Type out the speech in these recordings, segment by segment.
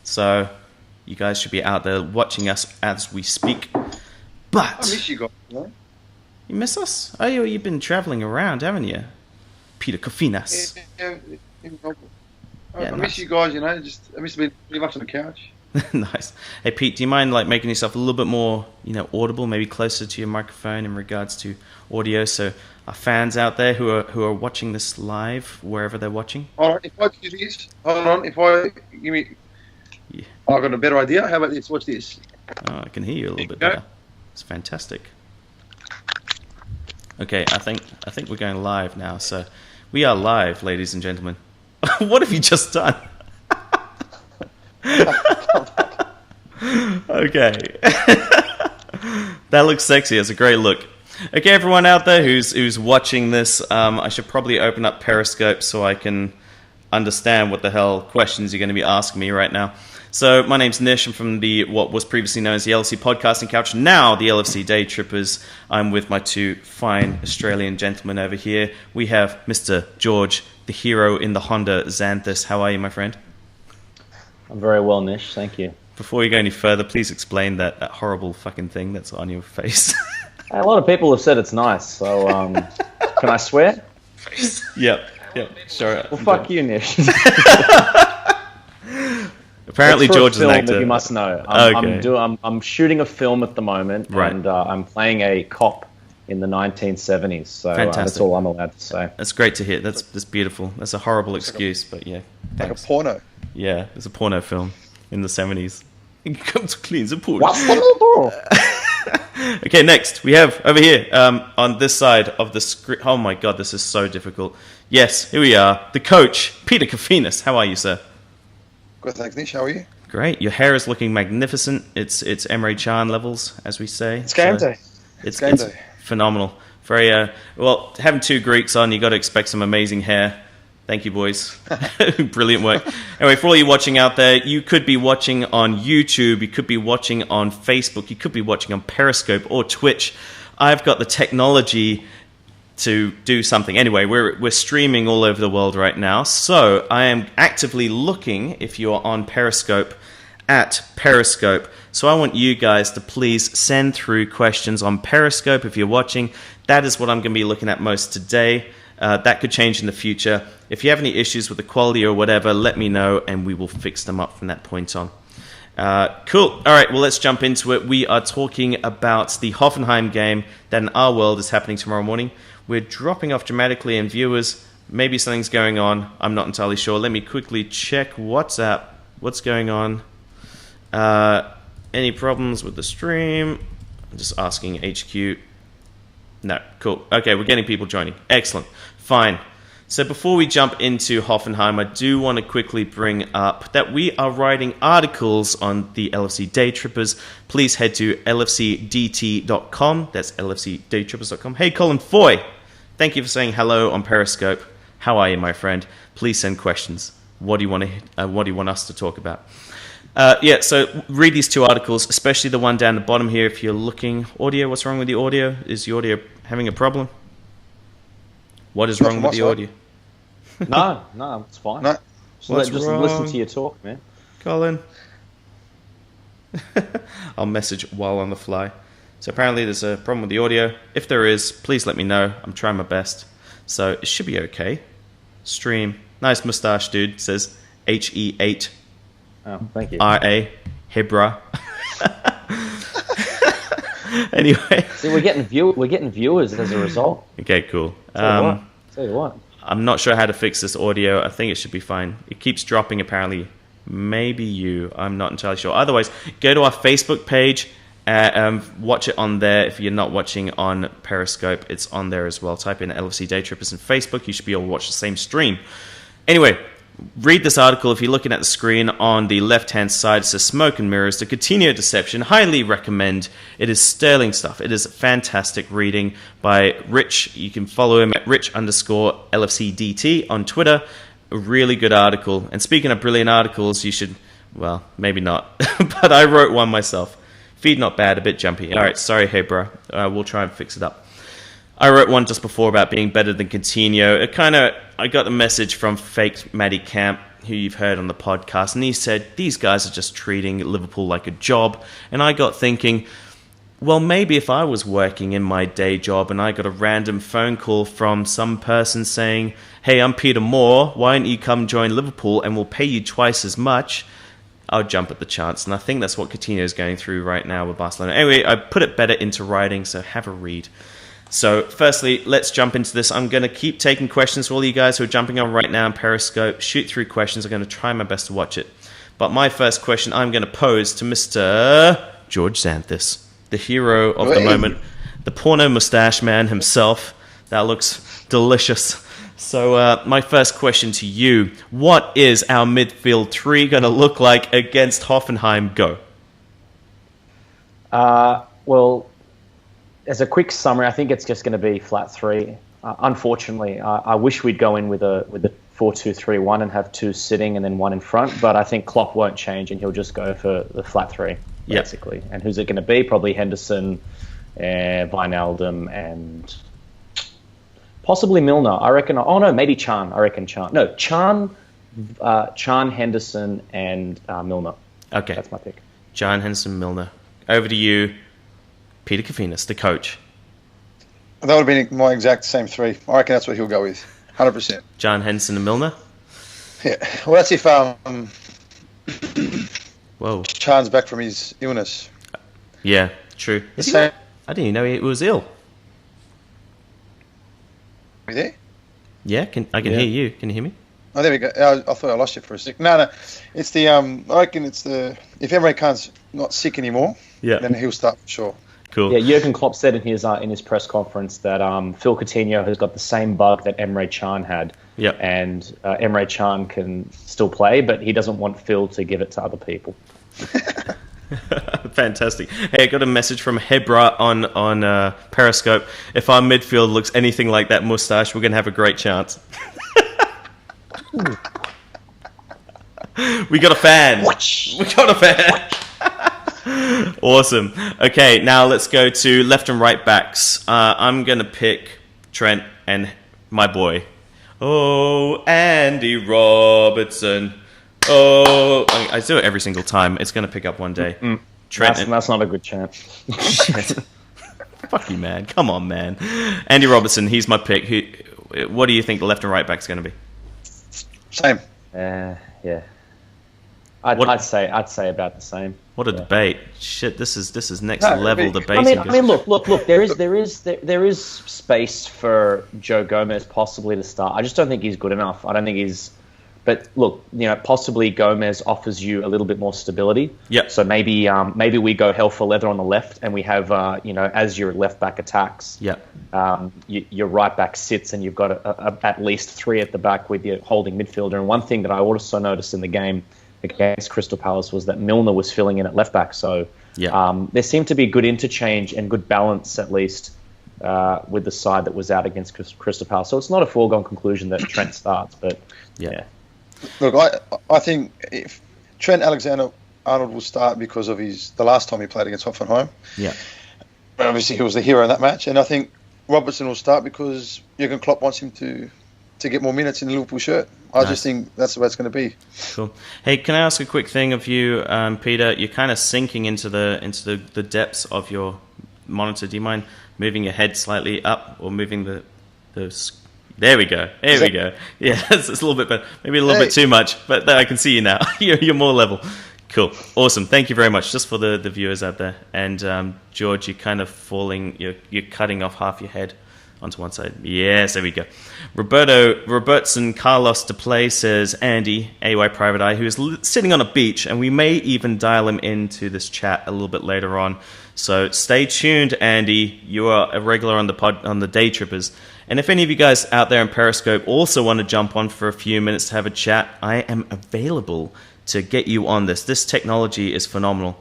So you guys should be out there watching us as we speak. But I miss you guys. you miss us? Oh, you've been traveling around, haven't you? Peter Kofinas. I miss you guys. I miss being much on the couch. Nice. Hey Pete, do you mind making yourself a little bit more, audible, maybe closer to your microphone in regards to audio, so our fans out there who are watching this live wherever they're watching? All right, if I do this, hold on. If I give me, yeah. I've got a better idea. How about this? Watch this. Oh, I can hear you a little bit better. It's fantastic. Okay, I think we're going live now. So we are live, ladies and gentlemen. What have you just done? Okay. That looks sexy. It's a great look. Okay, everyone out there who's watching this, I should probably open up Periscope so I can understand what the hell questions you're going to be asking me right now. So my name's Nish. I'm from what was previously known as the LFC Podcasting Couch, now the LFC Day Trippers. I'm with my two fine Australian gentlemen over here. We have Mr. George, the hero in the Honda Xanthus. How are you, my friend? I'm very well, Nish. Thank you. Before we go any further, please explain that horrible fucking thing that's on your face. A lot of people have said it's nice, so can I swear? Yep, sure. Well, fuck you, Nish. Apparently, George is an actor. That you must know. I'm shooting a film at the moment, right. And I'm playing a cop in the 1970s. So that's all I'm allowed to say. That's great to hear. That's beautiful. That's a horrible excuse, but yeah. Thanks. Like a porno. Yeah, it's a porno film in the 70s. He comes clean the pool. Okay, next we have over here on this side of the screen. Oh my god, this is so difficult. Yes, here we are. The coach, Peter Kofinas. How are you, sir? Good, thanks, Nish. How are you? Great. Your hair is looking magnificent. It's Emre Can levels, as we say. It's game day. It's phenomenal. Very well. Having two Greeks on, you got to expect some amazing hair. Thank you, boys. Brilliant work. Anyway, for all you watching out there, you could be watching on YouTube, you could be watching on Facebook, you could be watching on Periscope or Twitch. I've got the technology to do something. Anyway, we're streaming all over the world right now, so I am actively looking, if you are on Periscope, at Periscope. So I want you guys to please send through questions on Periscope if you're watching. That is what I'm going to be looking at most today. That could change in the future. If you have any issues with the quality or whatever, let me know and we will fix them up from that point on. Cool. All right, well, let's jump into it. We are talking about the Hoffenheim game that in our world is happening tomorrow morning. We're dropping off dramatically in viewers. Maybe something's going on. I'm not entirely sure. Let me quickly check WhatsApp. What's going on? Any problems with the stream? I'm just asking HQ. No, cool. Okay, we're getting people joining. Excellent. Fine. So before we jump into Hoffenheim, I do want to quickly bring up that we are writing articles on the LFC Day Trippers. Please head to lfcdt.com. That's lfcdaytrippers.com. Hey, Colin Foy. Thank you for saying hello on Periscope. How are you, my friend? Please send questions. What do you want us to talk about? So read these two articles, especially the one down the bottom here. If you're looking, audio, what's wrong with the audio? Is the audio having a problem? What is wrong with the audio? No, it's fine. No. Just listen to your talk, man. Colin. I'll message while on the fly. So apparently there's a problem with the audio. If there is, please let me know. I'm trying my best. So it should be okay. Stream. Nice mustache, dude. It says HE8. Oh, thank you. RA. Hebra. Anyway. See, we're getting viewers as a result. Okay, cool. Tell you what. I'm not sure how to fix this audio. I think it should be fine. It keeps dropping, apparently. Maybe you. I'm not entirely sure. Otherwise, go to our Facebook page. Watch it on there. If you're not watching on Periscope, it's on there as well. Type in LFC Day Trippers in Facebook. You should be able to watch the same stream. Anyway, read this article. If you're looking at the screen on the left-hand side, it says Smoke and Mirrors, the Coutinho Deception. Highly recommend. It is sterling stuff. It is fantastic reading by Rich. You can follow him at Rich_LFCDT on Twitter. A really good article. And speaking of brilliant articles, you should, well, maybe not. But I wrote one myself. Feed not bad, a bit jumpy. All right, sorry, hey, bro. We'll try and fix it up. I wrote one just before about being better than Coutinho. I got a message from fake Matty Camp who you've heard on the podcast, and he said, these guys are just treating Liverpool like a job. And I got thinking, well, maybe if I was working in my day job and I got a random phone call from some person saying, hey, I'm Peter Moore, why don't you come join Liverpool and we'll pay you twice as much, I'll jump at the chance. And I think that's what Coutinho is going through right now with Barcelona. Anyway, I put it better into writing, so have a read. So firstly, let's jump into this. I'm going to keep taking questions for all you guys who are jumping on right now on Periscope. Shoot through questions. I'm going to try my best to watch it. But my first question I'm going to pose to Mr. George Xanthus, the hero of the moment, the porno mustache man himself. That looks delicious. So my first question to you, what is our midfield three going to look like against Hoffenheim? Go. Well, as a quick summary, I think it's just going to be flat three. Unfortunately, I wish we'd go in with a 4-2-3-1 and have two sitting and then one in front, but I think Klopp won't change and he'll just go for the flat three, basically. Yep. And who's it going to be? Probably Henderson, Wijnaldum, and possibly Milner. I reckon. Oh no, maybe Can. I reckon Can. No, Can, Henderson, and Milner. Okay, that's my pick. Can, Henderson, Milner. Over to you, Peter Kofinas, the coach. That would have been my exact same three. I reckon that's what he'll go with, 100%. Can, Henderson, and Milner. Yeah. Well, that's if whoa, Can's back from his illness. Yeah, true. I didn't even know he was ill. Are you there? Yeah, I can hear you. Can you hear me? Oh, there we go. I thought I lost you for a sec. No. It's the I reckon it's the if Emre Can's not sick anymore, then he'll start for sure. Cool. Yeah, Jurgen Klopp said in his press conference that Phil Coutinho has got the same bug that Emre Can had. Yep. And Emre Can can still play, but he doesn't want Phil to give it to other people. Fantastic. Hey, I got a message from Hebra on Periscope. If our midfield looks anything like that mustache, we're going to have a great chance. We got a fan. We got a fan. Awesome. Okay, now let's go to left and right backs. I'm going to pick Trent and my boy. Oh, Andy Robertson. Oh, I do it every single time. It's going to pick up one day. Trent, that's not a good chance. Shit. Fuck you, man. Come on, man. Andy Robertson, he's my pick. What do you think the left and right back's going to be? Same. Yeah. I'd say about the same. What a debate! Shit, this is next level debating. I mean, look. There is space for Joe Gomez possibly to start. I just don't think he's good enough. I don't think he's. But look, possibly Gomez offers you a little bit more stability. Yeah. So maybe we go hell for leather on the left, and we have as your left back attacks. Yeah. Your right back sits, and you've got at least three at the back with your holding midfielder. And one thing that I also noticed in the game against Crystal Palace was that Milner was filling in at left back. So there seemed to be good interchange and good balance, at least, with the side that was out against Crystal Palace. So it's not a foregone conclusion that Trent starts, but yeah. Look, I think if Trent Alexander-Arnold will start because of the last time he played against Hoffenheim. Yeah. Obviously, he was the hero in that match. And I think Robertson will start because Jurgen Klopp wants him to get more minutes in the Liverpool shirt. I just think that's the way it's going to be. Cool. Hey, can I ask a quick thing of you, Peter? You're kind of sinking into the depths of your monitor. Do you mind moving your head slightly up or moving the There we go. There we go. Yeah, it's a little bit better. Maybe a little bit too much, but I can see you now. You're more level. Cool. Awesome. Thank you very much. Just for the viewers out there. And George, you're kind of falling. You're cutting off half your head onto one side. Yes, there we go. Robertson Carlos de Play says, Andy, AY Private Eye, who is sitting on a beach, and we may even dial him into this chat a little bit later on. So stay tuned, Andy. You are a regular on the Day Trippers. And if any of you guys out there in Periscope also want to jump on for a few minutes to have a chat, I am available to get you on this. This technology is phenomenal.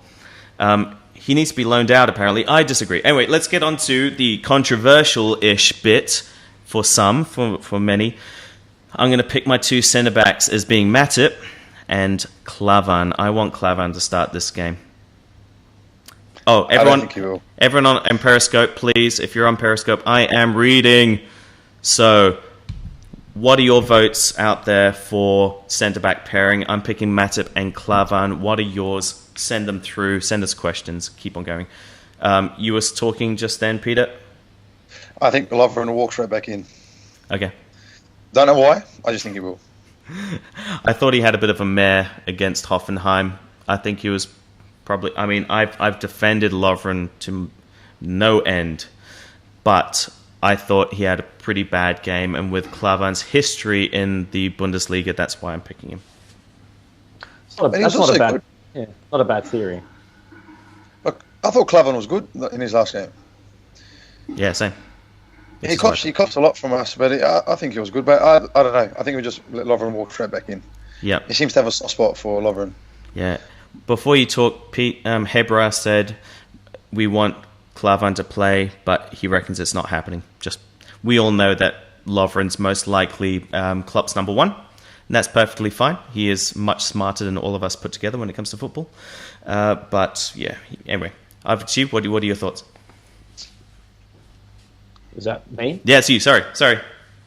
He needs to be loaned out, apparently. I disagree. Anyway, let's get on to the controversial-ish bit for some, for many. I'm going to pick my two centre-backs as being Matip and Klavan. I want Klavan to start this game. Oh, everyone on Periscope, please. If you're on Periscope, I am reading. So, what are your votes out there for centre-back pairing? I'm picking Matip and Klavan. What are yours? Send them through. Send us questions. Keep on going. You were talking just then, Peter? I think Lovren will walk straight back in. Okay. Don't know why. I just think he will. I thought he had a bit of a mare against Hoffenheim. I think he was probably... I mean, I've defended Lovren to no end, but I thought he had a pretty bad game, and with Klavan's history in the Bundesliga, that's why I'm picking him. That's not a bad theory. Look, I thought Klavan was good in his last game. Yeah, same. He cops a lot from us, but I think he was good. But I don't know. I think we just let Lovren walk straight back in. Yeah. He seems to have a soft spot for Lovren. Yeah. Before you talk, Pete, Hebra said we want Klavan to play, but he reckons it's not happening. We all know that Lovren's most likely Klopp's number one, and that's perfectly fine. He is much smarter than all of us put together when it comes to football. But yeah, anyway, I've achieved. What are your thoughts? Is that me? Yeah, it's you. Sorry.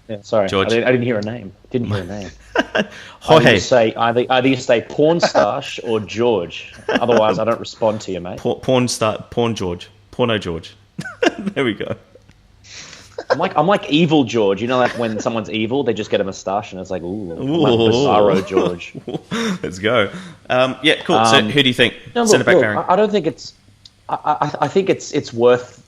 Yeah, sorry, George. I didn't hear a name. Jorge. Either you say porn stash or George. Otherwise, I don't respond to you, mate. Porno George. There we go. I'm like evil George. You know, like when someone's evil, they just get a moustache, and it's like, ooh. Like Bizarro George. Let's go. Yeah, cool. So, who do you think? Centre back pairing. I don't think it's. I think it's worth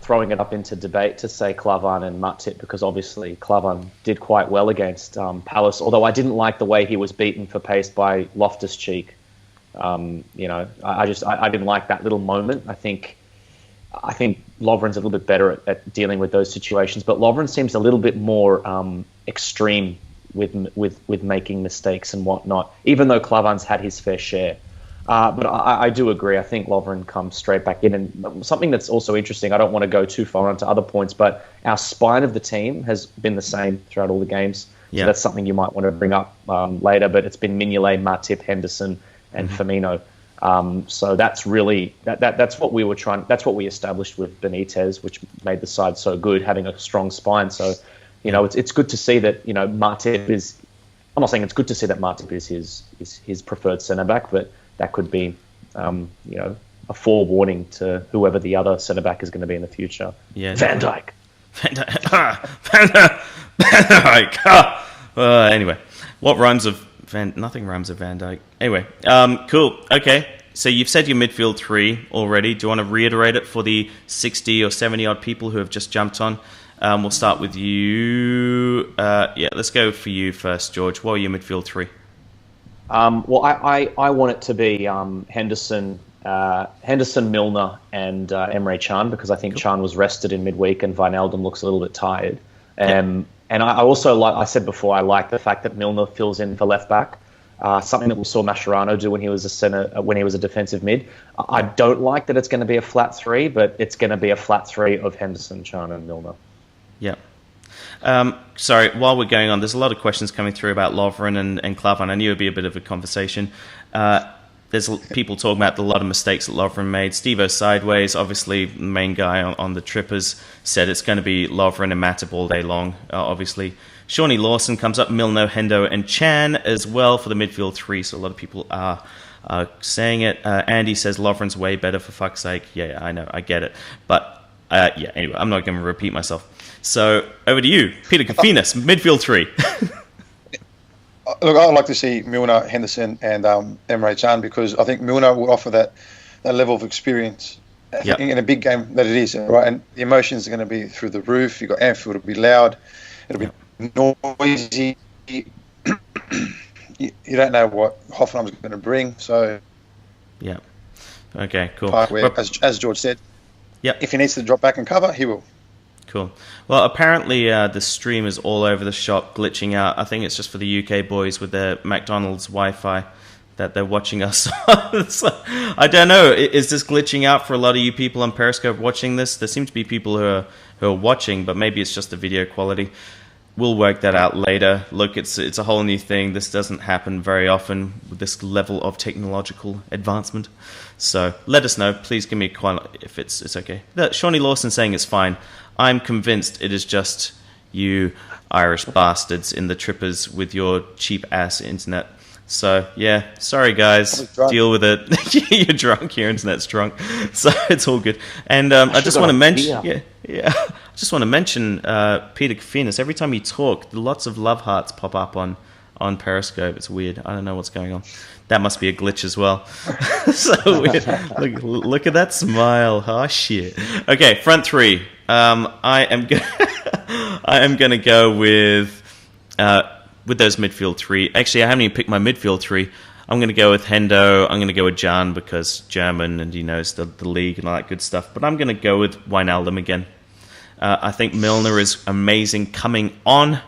throwing it up into debate to say Klavan and Matip, because obviously Klavan did quite well against Palace. Although I didn't like the way he was beaten for pace by Loftus-Cheek. I didn't like that little moment. I think Lovren's a little bit better at dealing with those situations, but Lovren seems a little bit more extreme with making mistakes and whatnot, even though Klavan's had his fair share. But I do agree. I think Lovren comes straight back in. And something that's also interesting, I don't want to go too far onto other points, but our spine of the team has been the same throughout all the games. Yeah. So that's something you might want to bring up later, but it's been Mignolet, Matip, Henderson, and Firmino. So that's really that's what we were trying. That's what we established with Benitez, which made the side so good, having a strong spine. So, it's good to see that Matip is. I'm not saying it's good to see that Matip is his preferred centre back, but that could be, a forewarning to whoever the other centre back is going to be in the future. Yeah, Van Dijk. Anyway, what rhymes of nothing rhymes with Van Dijk. Anyway, cool. Okay, so you've said your midfield three already. Do you want to reiterate it for the 60 or 70 odd people who have just jumped on? We'll start with you. Let's go for you first, George. What are your midfield three? Well, I want it to be Henderson, Milner, and Emre Can, because I think Can was rested in midweek and Wijnaldum looks a little bit tired. And I also like, I said before, I like the fact that Milner fills in for left back. Something that we saw Mascherano do when he was a defensive mid. I don't like that it's going to be a flat three, but it's going to be a flat three of Henderson, Can, and Milner. Yeah. Sorry, while we're going on, there's a lot of questions coming through about Lovren and Klavan. I knew it would be a bit of a conversation. There's people talking about a lot of mistakes that Lovren made. Steve-O Sideways, obviously the main guy on the Trippers, said it's going to be Lovren and Matip all day long, obviously. Shawnee Lawson comes up, Milner, Hendo, and Chan as well for the midfield three, so a lot of people are saying it. Andy says Lovren's way better, for fuck's sake. Yeah, I know, I get it. But, anyway, I'm not going to repeat myself. So, over to you, Peter Kofinas, midfield three. Look, I would like to see Milner, Henderson, and Emre Can, because I think Milner will offer that level of experience in a big game that it is, right? And the emotions are going to be through the roof. You've got Anfield, it'll be loud, it'll be noisy. You don't know what Hoffenheim's going to bring, so... Yeah. Okay, cool. As George said, if he needs to drop back and cover, he will. Cool. Well, apparently the stream is all over the shop, glitching out. I think it's just for the UK boys with their McDonald's Wi-Fi that they're watching us on. So, I don't know. Is this glitching out for a lot of you people on Periscope watching this? There seem to be people who are watching, but maybe it's just the video quality. We'll work that out later. Look, it's a whole new thing. This doesn't happen very often with this level of technological advancement. So let us know. Please give me a call if it's okay. Shawnee Lawson saying it's fine. I'm convinced it is just, you Irish bastards in the trippers with your cheap ass internet. So yeah, sorry guys, deal with it. You're drunk, your internet's drunk, so it's all good. And I just want to mention, I just want to mention Peter Kofinas. Every time you talk, lots of love hearts pop up on Periscope. It's weird. I don't know what's going on. That must be a glitch as well. So weird. Look at that smile. Oh shit. Okay, front three. I am gonna go with those midfield three. Actually, I haven't even picked my midfield three. I'm going to go with Hendo. I'm going to go with Jan because German and he knows the league and all that good stuff. But I'm going to go with Wijnaldum again. I think Milner is amazing coming on.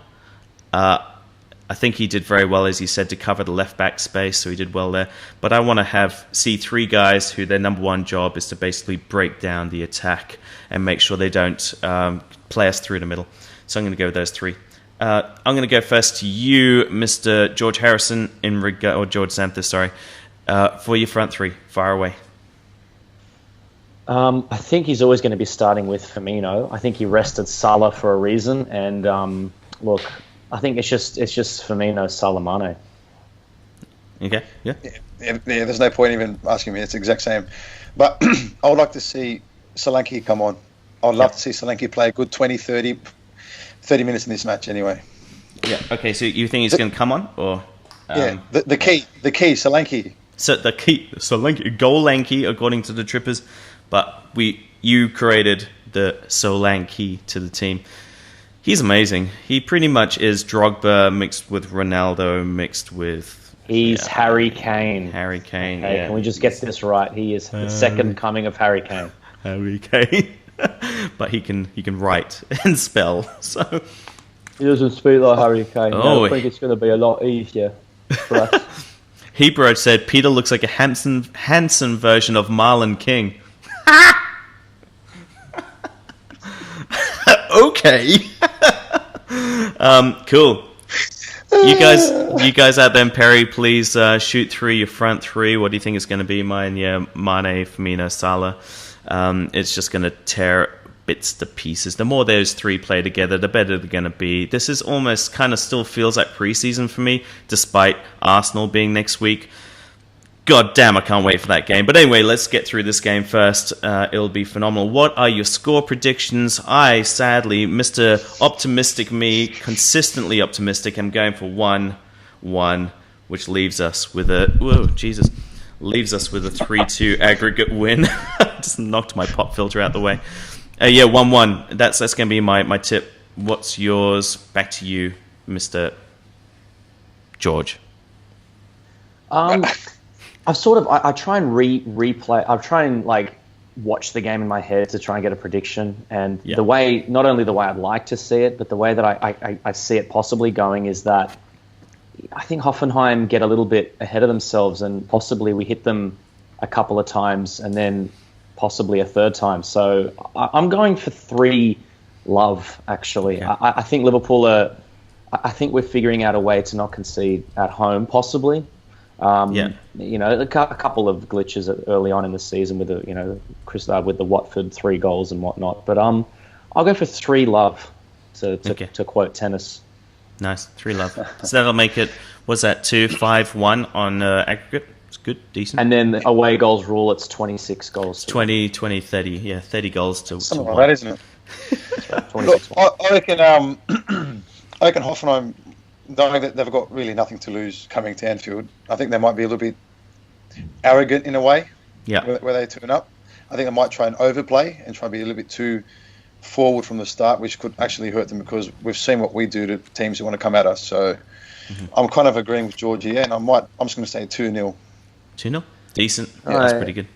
I think he did very well, as he said, to cover the left-back space, so he did well there. But I want to see three guys who their number one job is to basically break down the attack and make sure they don't play us through the middle. So I'm going to go with those three. I'm going to go first to you, Mr. George Harrison, or George Xanthus, sorry, for your front three. Fire away. I think he's always going to be starting with Firmino. I think he rested Salah for a reason, and look, I think it's just Firmino, Salah, Mane. Okay, yeah. There's no point even asking me. It's the exact same. But I would like to see Solanke come on. I'd love to see Solanke play a good 20, 30 minutes in this match anyway. Yeah. Okay, so you think he's going to come on? Or the key, Solanke. So the key, Solanke, Golanke, according to the Trippers. But you created the Solanke to the team. He's amazing. He pretty much is Drogba mixed with Ronaldo mixed with... He's Harry Kane. Harry Kane, okay, Can we just get this right? He is the second coming of Harry Kane. Harry Kane. But he can write and spell, so... He doesn't speak like Harry Kane. I think it's going to be a lot easier for us. Hebrew said, Peter looks like a handsome version of Marlon King. Okay. Cool. You guys out there in Perry, please shoot through your front three. What do you think is going to be mine? Yeah, Mane, Firmino, Salah. It's just going to tear bits to pieces. The more those three play together, the better they're going to be. This is almost kind of still feels like preseason for me, despite Arsenal being next week. God damn, I can't wait for that game. But anyway, let's get through this game first. It'll be phenomenal. What are your score predictions? I, sadly, Mr. Optimistic me, consistently optimistic, I'm going for 1-1, which leaves us with a... Whoa, Jesus. Leaves us with a 3-2 aggregate win. Just knocked my pop filter out the way. 1-1. That's going to be my tip. What's yours? Back to you, Mr. George. I try and replay. I try and watch the game in my head to try and get a prediction. And the way, not only the way I'd like to see it, but the way that I see it possibly going is that I think Hoffenheim get a little bit ahead of themselves, and possibly we hit them a couple of times, and then possibly a third time. So I'm going for 3-love. Actually, I think Liverpool are. I think we're figuring out a way to not concede at home, possibly. You know, a couple of glitches early on in the season with with the Watford 3 goals and whatnot. But I'll go for 3-love to quote tennis. Nice, 3-love. So that'll make it. Was that 2-5-1 on aggregate? It's good, decent. And then away goals rule. It's 26 goals. 20, 30. Yeah, 30 goals to something to like that, isn't it? Look, I reckon Hoffenheim, knowing that they've got really nothing to lose coming to Anfield, I think they might be a little bit arrogant in a way. Yeah. Where they turn up. I think they might try and overplay and try and be a little bit too forward from the start, which could actually hurt them, because we've seen what we do to teams who want to come at us. So I'm kind of agreeing with George here, and I'm just going to say 2-0. 2-0? Decent. Yeah, that's pretty good.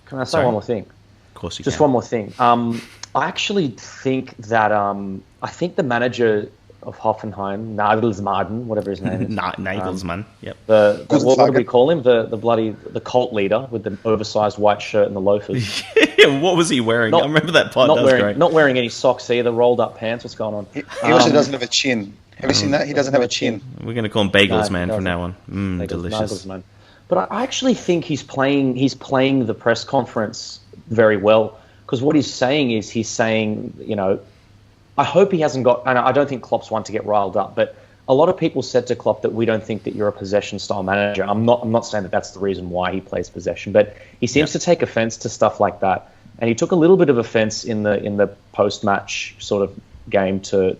Can I say one more thing? Of course you Just can. one more thing. I actually think that I think the manager of Hoffenheim, Nagelsmann, whatever his name is. Nagelsmann, yep. What do we call him? The cult leader with the oversized white shirt and the loafers. What was he wearing? I remember that part. Not wearing any socks either, rolled up pants. What's going on? He also doesn't have a chin. Have you seen that? He doesn't have a chin. We're going to call him Bagels Man from now on. Delicious. Nagelsmann. But I actually think he's playing the press conference very well, because what he's saying, I hope he hasn't got, and I don't think Klopp's one to get riled up, but a lot of people said to Klopp that we don't think that you're a possession-style manager. I'm not saying that that's the reason why he plays possession, but he seems to take offense to stuff like that. And he took a little bit of offense in the post-match sort of game to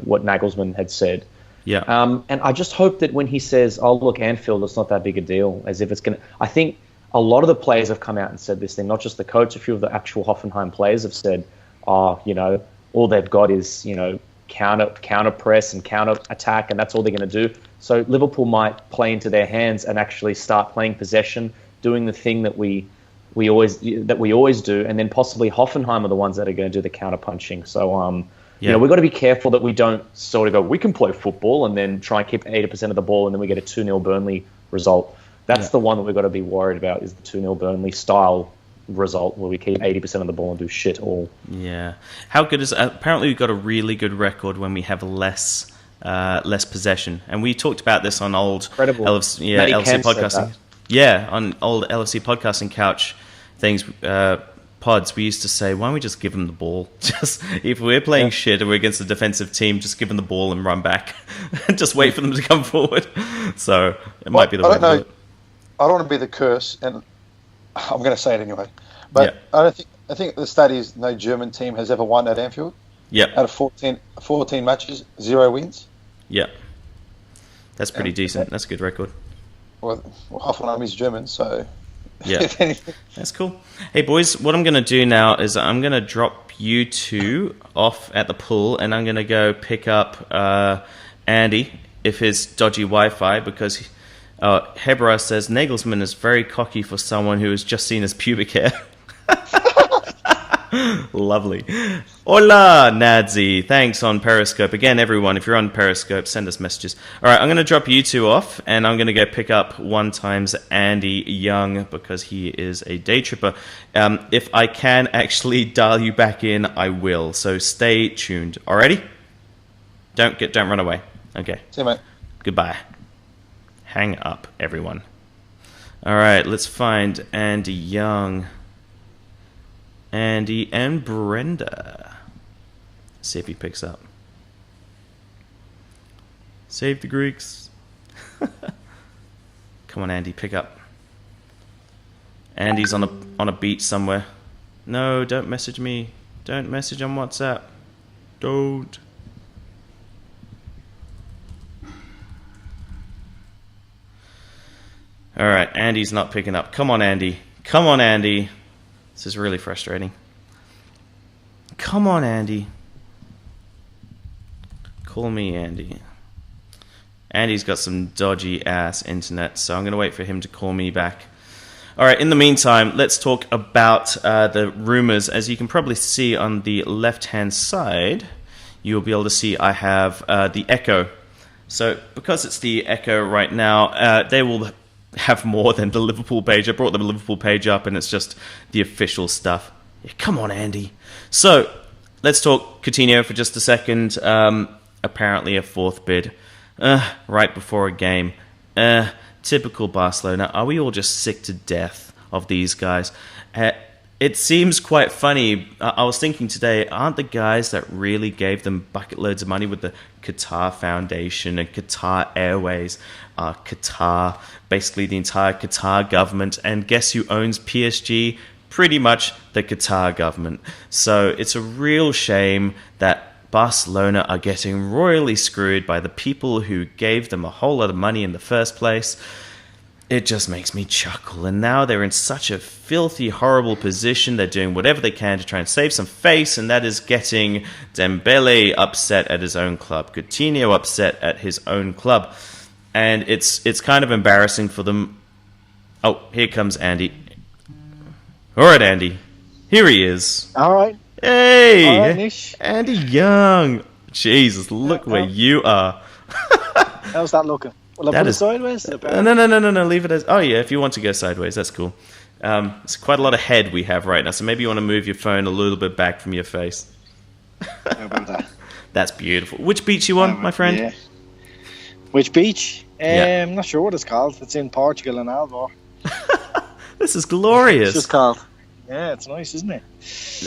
what Nagelsmann had said. Yeah. And I just hope that when he says, "Oh, look, Anfield, it's not that big a deal," as if it's going to... I think a lot of the players have come out and said this thing, not just the coach. A few of the actual Hoffenheim players have said, "Oh, all they've got is, counter press and counter attack, and that's all they're going to do." So Liverpool might play into their hands and actually start playing possession, doing the thing that we always do, and then possibly Hoffenheim are the ones that are going to do the counter punching. So we've got to be careful that we don't sort of go, we can play football and then try and keep 80% of the ball and then we get a 2-0 Burnley result. That's the one that we've got to be worried about, is the 2-0 Burnley style result where we keep 80% of the ball and do shit all. Yeah. How good is... Apparently we've got a really good record when we have less possession. And we talked about this on old LFC podcasting. Yeah, on old LFC podcasting couch things, pods, we used to say, why don't we just give them the ball? Just if we're playing shit and we're against a defensive team, just give them the ball and run back. And just wait for them to come forward. So it might be the way to do it. I don't want to be the curse, and I'm going to say it anyway. But I think the stat is no German team has ever won at Anfield. Yeah. Out of 14 matches, 0 wins. Yeah. That's pretty decent. That's a good record. Well, Hoffenheim is German, so... Yeah, that's cool. Hey, boys, what I'm going to do now is I'm going to drop you two off at the pool, and I'm going to go pick up Andy, if his dodgy Wi-Fi, because Hebra says Nagelsmann is very cocky for someone who has just seen his pubic hair. Lovely. Hola, Nadzi. Thanks on Periscope. Again, everyone, if you're on Periscope, send us messages. All right, I'm going to drop you two off, and I'm going to go pick up 1 times Andy Young, because he is a day tripper. If I can actually dial you back in, I will. So stay tuned. Alrighty? Don't run away. Okay. See you, mate. Goodbye. Hang up, everyone. All right, let's find Andy Young. Andy and Brenda. See if he picks up. Save the Greeks. Come on, Andy, pick up. Andy's on a beach somewhere. No, don't message me. Don't message on WhatsApp. Don't. All right, Andy's not picking up. Come on, Andy. Come on, Andy. This is really frustrating. Come on, Andy. Call me, Andy. Andy's got some dodgy ass internet, so I'm going to wait for him to call me back. All right, in the meantime, let's talk about the rumors. As you can probably see on the left-hand side, you'll be able to see I have the Echo. So because it's the Echo right now, they will have more than the Liverpool page. I brought the Liverpool page up, and it's just the official stuff. Yeah, come on, Andy. So let's talk Coutinho for just a second. Apparently a 4th bid right before a game. Typical Barcelona. Are we all just sick to death of these guys? It seems quite funny. I was thinking today, aren't the guys that really gave them bucket loads of money with the Qatar Foundation and Qatar Airways, Qatar, basically the entire Qatar government, and guess who owns PSG? Pretty much the Qatar government. So it's a real shame that Barcelona are getting royally screwed by the people who gave them a whole lot of money in the first place. It just makes me chuckle. And now they're in such a filthy, horrible position. They're doing whatever they can to try and save some face, and that is getting Dembele upset at his own club, Coutinho upset at his own club. And it's kind of embarrassing for them. Oh, here comes Andy. All right, Andy. Here he is. All right. Hey! All right, Nish. Andy Young. Jesus, look where you are. How's that looking? Will I put it sideways? No. Leave it as... Oh, yeah, if you want to go sideways, that's cool. It's quite a lot of head we have right now, so maybe you want to move your phone a little bit back from your face. How about that? That's beautiful. Which beach you on, my friend? Yeah. Which beach? I'm not sure what it's called. It's in Portugal and Alvor. This is glorious. It's just called Yeah, it's nice, isn't it?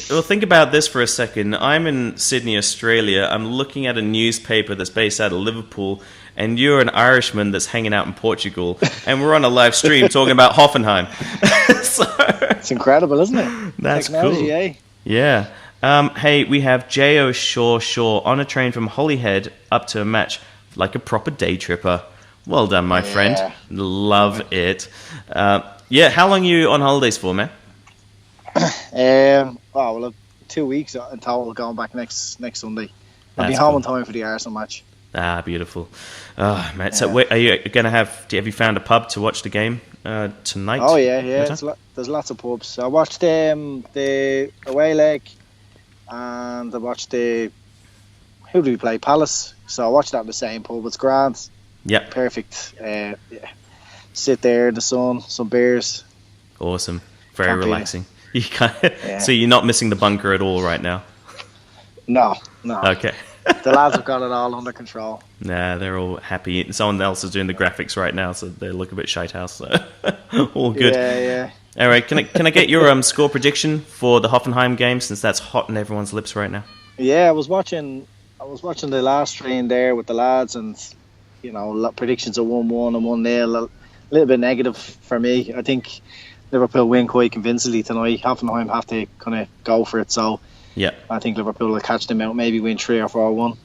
Well, think about this for a second. I'm in Sydney, Australia. I'm looking at a newspaper that's based out of Liverpool, and you're an Irishman that's hanging out in Portugal, and we're on a live stream talking about Hoffenheim. So, it's incredible, isn't it? That's Technology, cool. Eh? Yeah. Hey, we have J.O. Shaw on a train from Holyhead up to a match like a proper day tripper. Well done, my friend. Love it. How long are you on holidays for, man? Well, 2 weeks in total, going back next Sunday. I'll be home in time for the Arsenal match. Ah, beautiful. Oh, man. So, are you going to have you found a pub to watch the game tonight? Oh, yeah. There's lots of pubs. I watched the away leg, and I watched who did we play? Palace. So I watched that in the same pub. It's grand. Yeah. Perfect. Sit there in the sun, some beers. Awesome. Very relaxing. You So you're not missing the bunker at all right now? No. Okay. The lads have got it all under control. Nah, they're all happy. Someone else is doing the graphics right now, so they look a bit shite house. So all good. Yeah. All right, can I get your score prediction for the Hoffenheim game, since that's hot in everyone's lips right now? Yeah, I was watching the last stream there with the lads, and predictions are 1-1 and 1-0. A little bit negative for me. I think Liverpool win quite convincingly tonight. Hoffenheim have to kind of go for it, so yeah, I think Liverpool will catch them out, maybe win 3 or 4-1.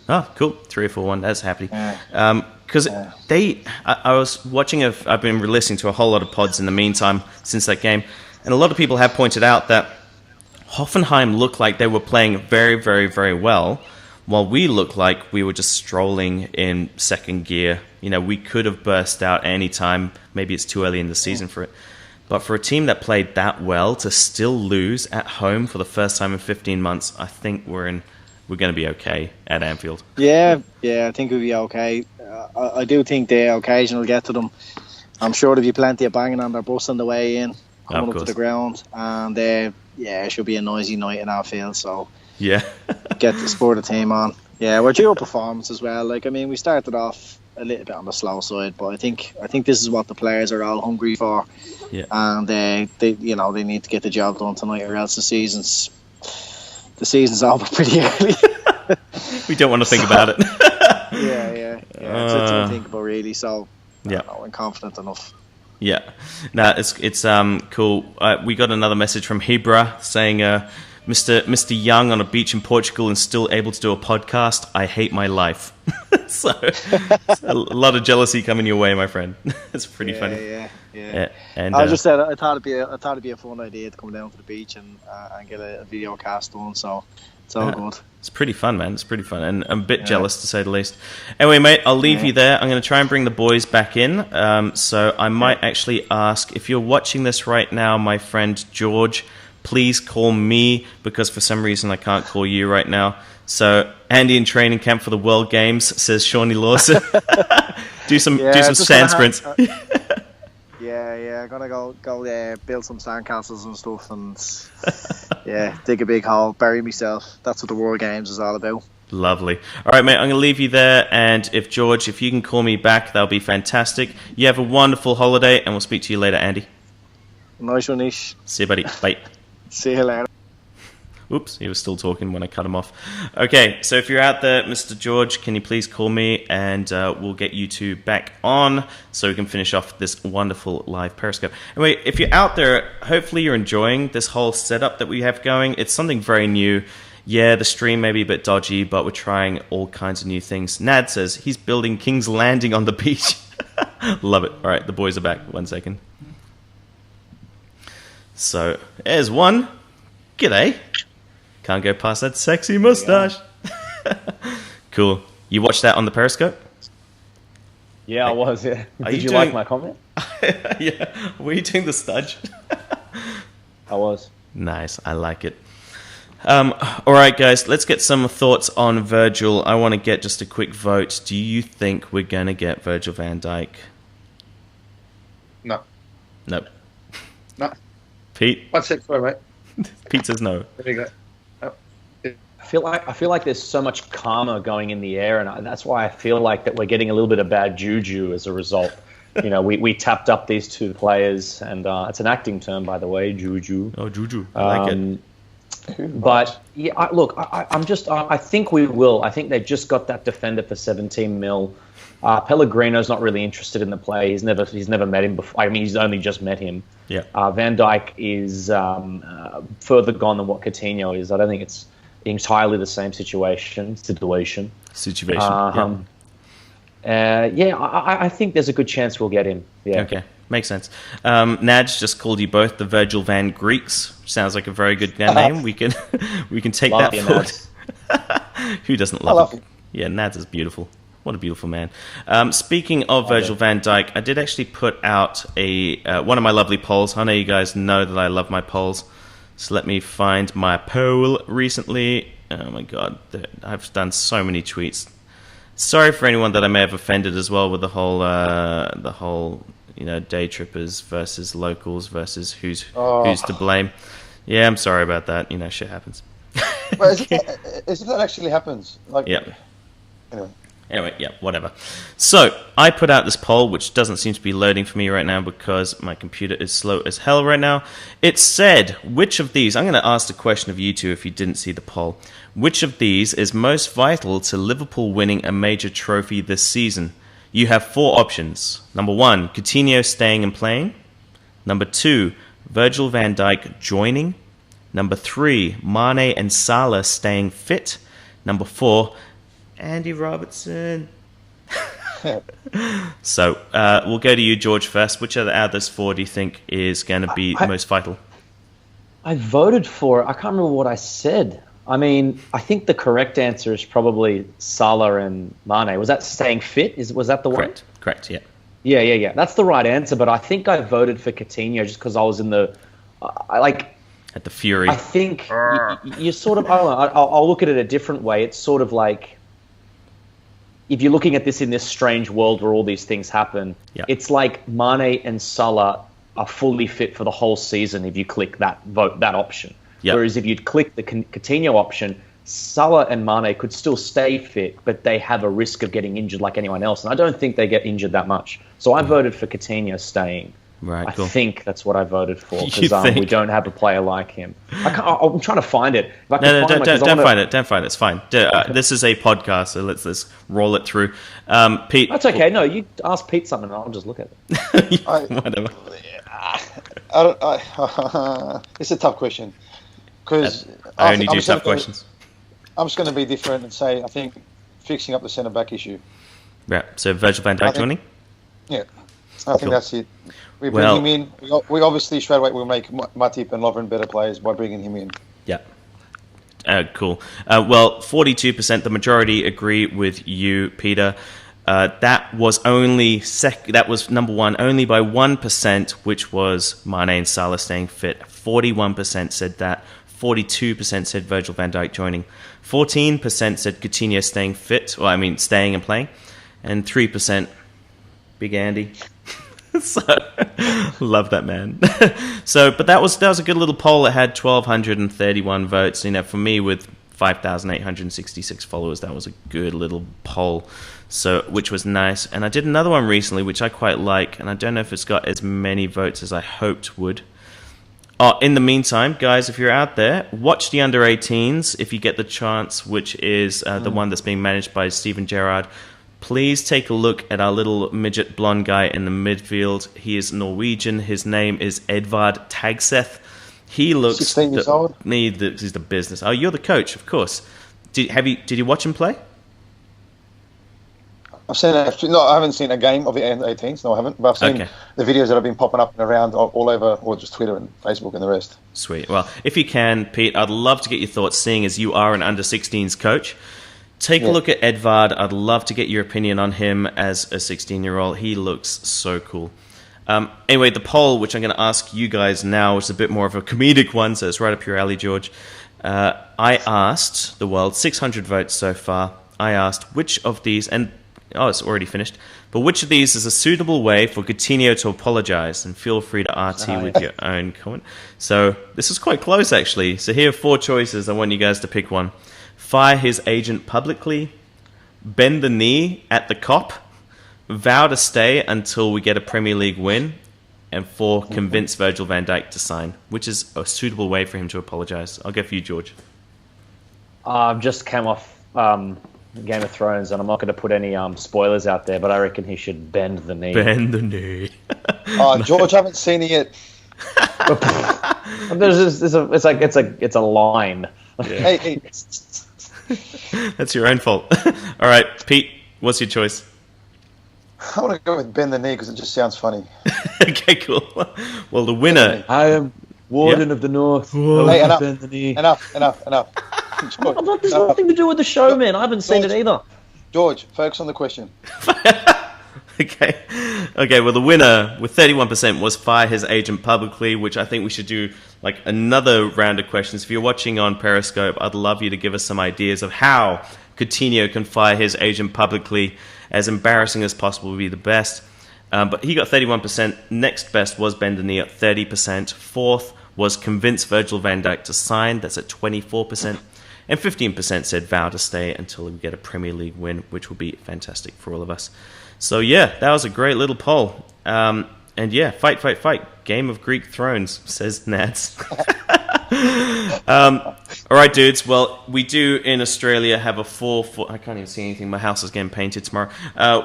Oh, cool. 3 or 4-1. That's happy. Because I was watching, I've been listening to a whole lot of pods in the meantime since that game, and a lot of people have pointed out that Hoffenheim looked like they were playing very, very, very well, while we looked like we were just strolling in second gear. We could have burst out any time. Maybe it's too early in the season for it. But for a team that played that well to still lose at home for the first time in 15 months, I think we're going to be okay at Anfield. Yeah, I think we'll be okay. I do think the occasion will get to them. I'm sure there'll be plenty of banging on their bus on the way in, coming up to the ground, and it should be a noisy night in Anfield. So yeah, get the sport of team on. Yeah, we're due a performance as well. We started off a little bit on the slow side, but I think this is what the players are all hungry for. Yeah, and they need to get the job done tonight, or else the season's over pretty early. We don't want to think about it. Yeah. It's unthinkable, really. So yeah, I'm confident enough. Yeah, no, it's cool. We got another message from Hebra saying, Mr. Young on a beach in Portugal and still able to do a podcast. I hate my life. So a lot of jealousy coming your way, my friend. It's pretty funny. Yeah. And I just said I thought it'd be a fun idea to come down to the beach and get a video cast done. So it's all good. It's pretty fun, man. It's pretty fun, and I'm a bit jealous to say the least. Anyway, mate, I'll leave you there. I'm going to try and bring the boys back in. So I might actually ask, if you're watching this right now, my friend George, please call me, because for some reason I can't call you right now. So Andy in training camp for the World Games, says Shawnee Lawson. do some sand sprints. I'm gonna go build some sandcastles and stuff, and dig a big hole, bury myself. That's what the World Games is all about. Lovely. All right, mate, I'm going to leave you there, and if you can call me back, that'll be fantastic. You have a wonderful holiday, and we'll speak to you later, Andy. Nice one, Ish. See you, buddy. Bye. See you later. Oops, he was still talking when I cut him off. Okay, so if you're out there, Mr. George, can you please call me, and we'll get you two back on so we can finish off this wonderful live Periscope. Anyway, if you're out there, hopefully you're enjoying this whole setup that we have going. It's something very new. Yeah, the stream may be a bit dodgy, but we're trying all kinds of new things. Nad says he's building King's Landing on the beach. Love it. All right, the boys are back. 1 second. So, there's one. G'day. Can't go past that sexy mustache. Cool. You watched that on the Periscope? Yeah, I was. Yeah. Did you like my comment? Yeah. Were you doing the studge? I was. Nice. I like it. All right, guys. Let's get some thoughts on Virgil. I want to get just a quick vote. Do you think we're going to get Virgil van Dijk? No. Nope. No. Pete? 1 sec, sorry, mate. Pete says no. There you go. I feel like there's so much karma going in the air, and that's why I feel like that we're getting a little bit of bad juju as a result. we tapped up these two players, and it's an acting term, by the way, juju. Oh, juju. I like it. But yeah, I think we will. I think they've just got that defender for 17 mil. Pellegrino's not really interested in the play. He's never met him before. I mean, he's only just met him. Yeah. Van Dijk is further gone than what Coutinho is. I don't think it's entirely the same situation. I think there's a good chance we'll get him. Yeah. Okay. Makes sense. Nadge just called you both the Virgil van Greeks. Sounds like a very good name. We can take Love that you, forward. Nads. Who doesn't love him? Yeah, Nads is beautiful. What a beautiful man. Speaking of Virgil van Dijk, I did actually put out one of my lovely polls. I know you guys know that I love my polls. So let me find my poll recently. Oh my god, I've done so many tweets. Sorry for anyone that I may have offended as well with the whole day trippers versus locals versus who's to blame. Yeah, I'm sorry about that. Shit happens. But is it that actually happens? Yeah. Anyway, yeah, whatever. So, I put out this poll, which doesn't seem to be loading for me right now because my computer is slow as hell right now. It said, which of these, I'm going to ask the question of you two if you didn't see the poll, which of these is most vital to Liverpool winning a major trophy this season? You have 4 options. Number 1, Coutinho staying and playing. Number 2, Virgil van Dijk joining. Number 3, Mane and Salah staying fit. Number 4, Andy Robertson. So, we'll go to you, George, first. Which out of those 4 do you think is going to be most vital? I voted for it. I can't remember what I said. I mean, I think the correct answer is probably Salah and Mane. Was that staying fit? Was that the one? Correct, yeah. Yeah. That's the right answer, but I think I voted for Coutinho just because I was in the... At the Fury. I think you sort of... I don't know, I'll look at it a different way. It's sort of like... If you're looking at this in this strange world where all these things happen, It's like Mane and Salah are fully fit for the whole season if you click that option. Yep. Whereas if you'd click the Coutinho option, Salah and Mane could still stay fit, but they have a risk of getting injured like anyone else. And I don't think they get injured that much. So I voted for Coutinho staying. Right, I think that's what I voted for because we don't have a player like him. I'm trying to find it. Don't find it. Don't find it. It's fine. This is a podcast, so let's roll it through. Pete, that's okay. No, you ask Pete something, and I'll just look at it. Whatever. It's a tough question because I only do tough questions. I'm just going to be different and say I think fixing up the centre back issue. Yeah. So Virgil van Dijk joining. Yeah, I think that's it. We bring him in. We obviously straight away will make Matip and Lovren better players by bringing him in. Yeah. Cool. 42%, the majority agree with you, Peter. That was that was number 1 only by 1%, which was Mane and Salah staying fit. 41% said that. 42% said Virgil van Dijk joining. 14% said Coutinho staying fit, staying and playing. And 3%, Big Andy. So, love that man. But that was a good little poll. It had 1,231 votes. For me with 5,866 followers, that was a good little poll. So, which was nice. And I did another one recently, which I quite like, and I don't know if it's got as many votes as I hoped would. In the meantime, guys, if you're out there, watch the Under-18s if you get the chance, which is the one that's being managed by Steven Gerrard. Please take a look at our little midget blonde guy in the midfield. He is Norwegian. His name is Edvard Tagseth. He looks 16 years old. He's the business. Oh, you're the coach, of course. Did you watch him play? I've seen I haven't seen a game of the Under-18s. No, I haven't. But I've seen the videos that have been popping up and around all over, or just Twitter and Facebook and the rest. Sweet. Well, if you can, Pete, I'd love to get your thoughts, seeing as you are an Under-16s coach. Take a look at Edvard. I'd love to get your opinion on him as a 16-year-old. He looks so cool. Anyway, the poll, which I'm going to ask you guys now, is a bit more of a comedic one, so it's right up your alley, George. I asked the world, 600 votes so far. I asked which of these, and it's already finished, but which of these is a suitable way for Coutinho to apologise? And feel free to RT with your own comment. So this is quite close, actually. So here are 4 choices. I want you guys to pick one. Fire his agent publicly, bend the knee at the cop, vow to stay until we get a Premier League win, and 4, convince Virgil van Dijk to sign, which is a suitable way for him to apologise. I'll go for you, George. I've just came off Game of Thrones, and I'm not going to put any spoilers out there, but I reckon he should bend the knee. Bend the knee. George, I haven't seen it yet. It's a line. Yeah. Hey. That's your own fault. All right, Pete, what's your choice? I want to go with bend the knee because it just sounds funny. Okay, cool. Well, the winner. I am Warden of the North. Hey, enough. Bend the knee. Enough. There's nothing to do with the show, man. I haven't seen it either. George, focus on the question. Okay. Well, the winner with 31% was fire his agent publicly, which I think we should do like another round of questions. If you're watching on Periscope, I'd love you to give us some ideas of how Coutinho can fire his agent publicly. As embarrassing as possible would be the best. But he got 31%. Next best was bend the knee at 30%. Fourth was convince Virgil van Dijk to sign. That's at 24%. And 15% said vow to stay until we get a Premier League win, which will be fantastic for all of us. So yeah, that was a great little poll. And yeah, fight. Game of Greek Thrones, says Nads. All right, dudes. Well, we do in Australia have a I can't even see anything. My house is getting painted tomorrow.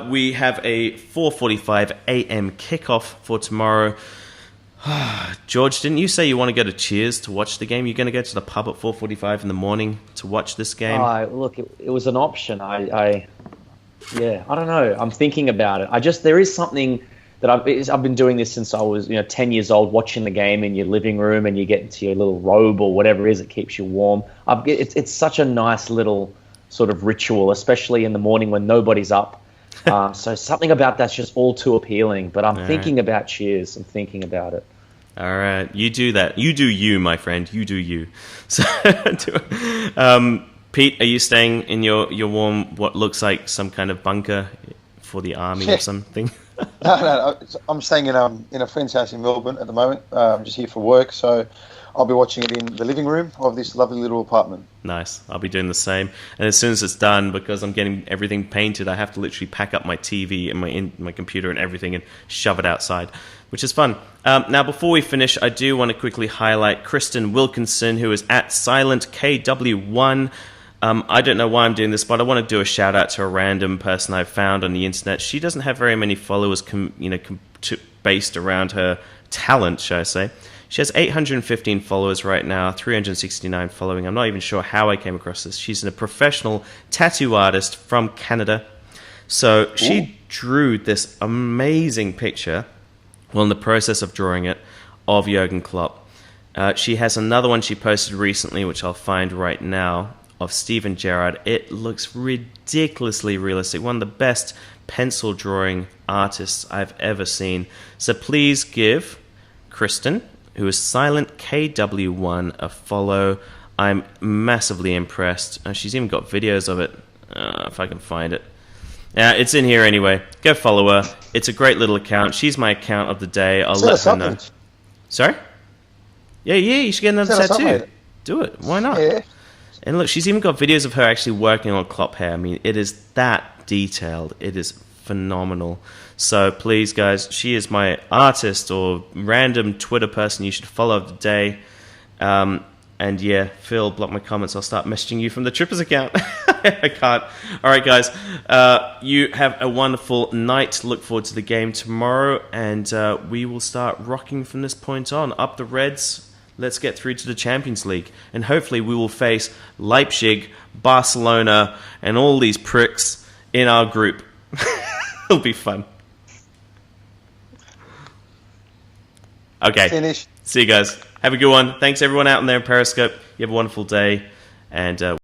We have a 4:45 a.m. kickoff for tomorrow. George, didn't you say you want to go to Cheers to watch the game? You're going to go to the pub at 4:45 in the morning to watch this game? Look, it was an option. I don't know. I'm thinking about it. There is something that I've been doing this since I was 10 years old, watching the game in your living room, and you get into your little robe or whatever it is that keeps you warm. It's such a nice little sort of ritual, especially in the morning when nobody's up. So something about that's just all too appealing. But I'm thinking about Cheers. I'm thinking about it. All right, you do that. You do you, my friend. You do you. So, Pete, are you staying in your warm, what looks like some kind of bunker for the army or something? No. I'm staying in a friend's house in Melbourne at the moment. I'm just here for work, so I'll be watching it in the living room of this lovely little apartment. Nice. I'll be doing the same. And as soon as it's done, because I'm getting everything painted, I have to literally pack up my TV and my computer and everything and shove it outside, which is fun. Now, before we finish, I do want to quickly highlight Kristen Wilkinson, who is at SilentKW1. I don't know why I'm doing this, but I want to do a shout out to a random person I found on the internet. She doesn't have very many followers, based around her talent, shall I say. She has 815 followers right now, 369 following. I'm not even sure how I came across this. She's a professional tattoo artist from Canada. So she drew this amazing picture, well, in the process of drawing it, of Jurgen Klopp. She has another one she posted recently, which I'll find right now, of Steven Gerrard. It looks ridiculously realistic. One of the best pencil drawing artists I've ever seen. So please give Kristen, who is SilentKW1, a follow. I'm massively impressed. She's even got videos of it, if I can find it. It's in here anyway. Go follow her. It's a great little account. She's my account of the day. I'll let her know. Sorry? Yeah, you should get another tattoo. Do it. Why not? Yeah. And look, she's even got videos of her actually working on Klopp hair. I mean, it is that detailed. It is phenomenal. So please, guys, she is my artist or random Twitter person you should follow of the day. And yeah, Phil, block my comments. I'll start messaging you from the Trippers account. I can't. All right, guys. You have a wonderful night. Look forward to the game tomorrow. And we will start rocking from this point on. Up the Reds. Let's get through to the Champions League. And hopefully we will face Leipzig, Barcelona, and all these pricks in our group. It'll be fun. Okay. Finish. See you guys. Have a good one. Thanks everyone out in there in Periscope. You have a wonderful day. And